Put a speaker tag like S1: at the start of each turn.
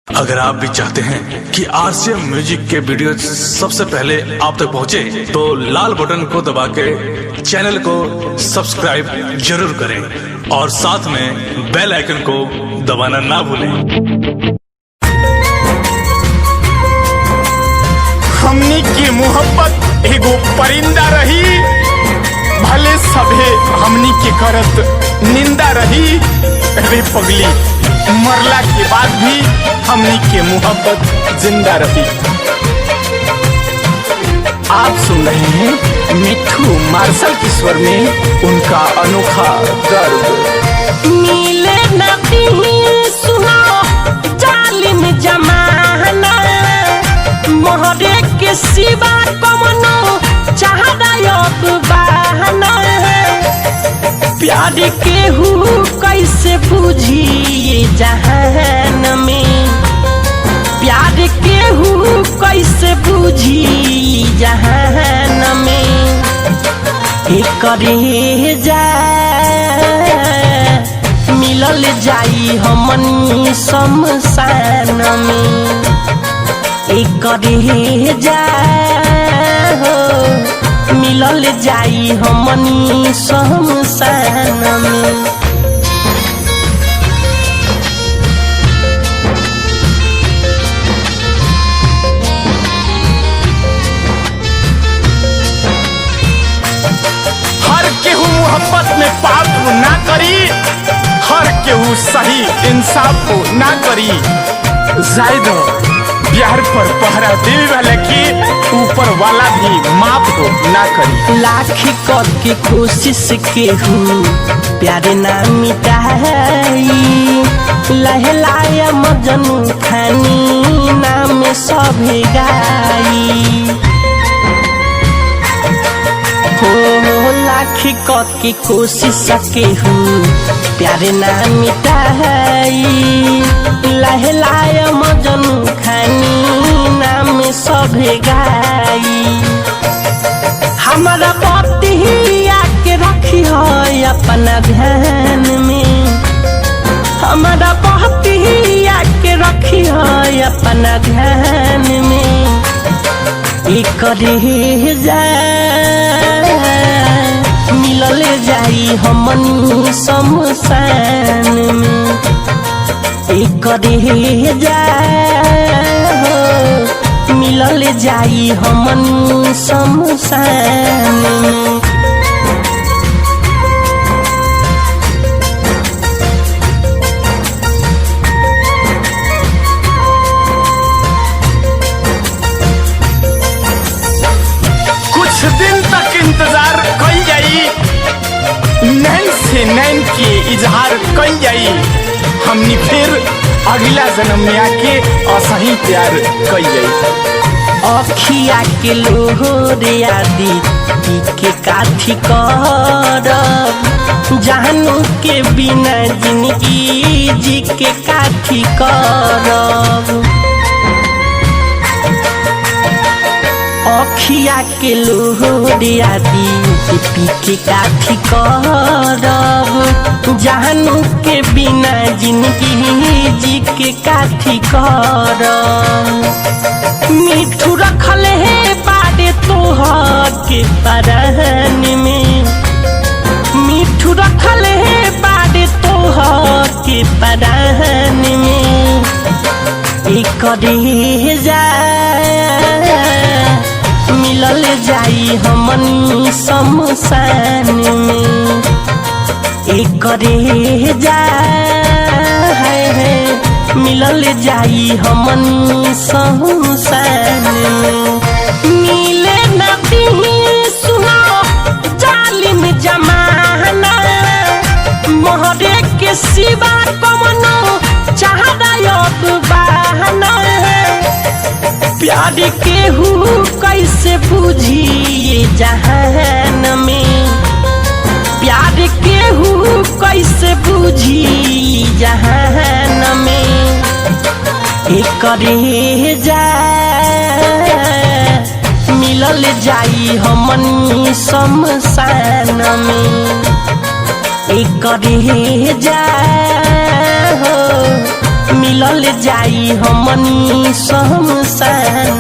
S1: अगर आप भी चाहते हैं कि आरसीएम म्यूजिक के वीडियो सबसे पहले आप तक पहुंचे, तो लाल बटन को दबा के चैनल को सब्सक्राइब जरूर करें और साथ में बेल आइकन को दबाना ना भूलें।
S2: हमनी की मोहब्बत एगो परिंदा रही, भले सभे हमनी के करत निंदा रही। रे पगली, मरला के बाद भी हमनी के मोहब्बत जिंदा रही। आप सुन रहे हैं मिठू मार्शल के स्वर में उनका अनोखा गर्व।
S3: मिले नबी सुनो जालिम जमाना, मोहरे के सिवा कमनो चाहदायक बहाना। प्यार केहू कैसे बुझी ये जहान में, प्यार केहू कैसे बुझी जहान में। करे जा मिलल जाई हमनी शमशान में, करे जा मिलल जाई हमनी शमशान में।
S2: हर केहू मोहब्बत में पाप ना करी, हर केहू सही इंसाफ को ना करी। जायद प्यार पर पहरा दिल वाले के ऊपर वाला भी माफ को ना करी।
S3: लाख कर के कोशिश केहू प्यार ना मिटाई, लहलाया मजनू खानी नाम सभे गाई। हो लाख कर के कोशिश केहू प्यार ना मिटाई, लहलाया मजनू खानी नाम सभे गाई। हमारा पति आके रखी है अपना ध्यान में, हमारा पति आके रखी है अपना ध्यान में। करे जा मिलल जाई हमनी शमशान में, करे जा मिलल जाई हमनी शमशान में।
S2: कुछ दिन तक इंतजार कई जाई, नैन से नैन के इजहार कई जाई। हमनी फिर अगला जन्म में आके असही प्यार कई जाई।
S3: अखिया के लोहरे आदि के काठी करब, जानू के बिना जिंदगी जी के काठी करब। अखिया के लोहरे आदि पी के काठी करब, जानू के बिना जिंदगी जी के काठी करब। मिठू रखल है बाड़े तोहर के परान में, मिठू रखल है बाड़े तोहर के परान में। करे जा मिलल जाई हमनी शमशान में, करे जा मिलल जाई हमनी शमशान में। मिले नबी सुनो जालिम जमाना, मोहरे के सिवा कमनो चाहदायक बहाना। प्यार केहू कैसे बुझी ये जहान में, प्यार केहू कैसे बुझी जहान में। करे जा मिलल जाई हमनी शमशान में, करे जा मिलल जाई हमनी शमशान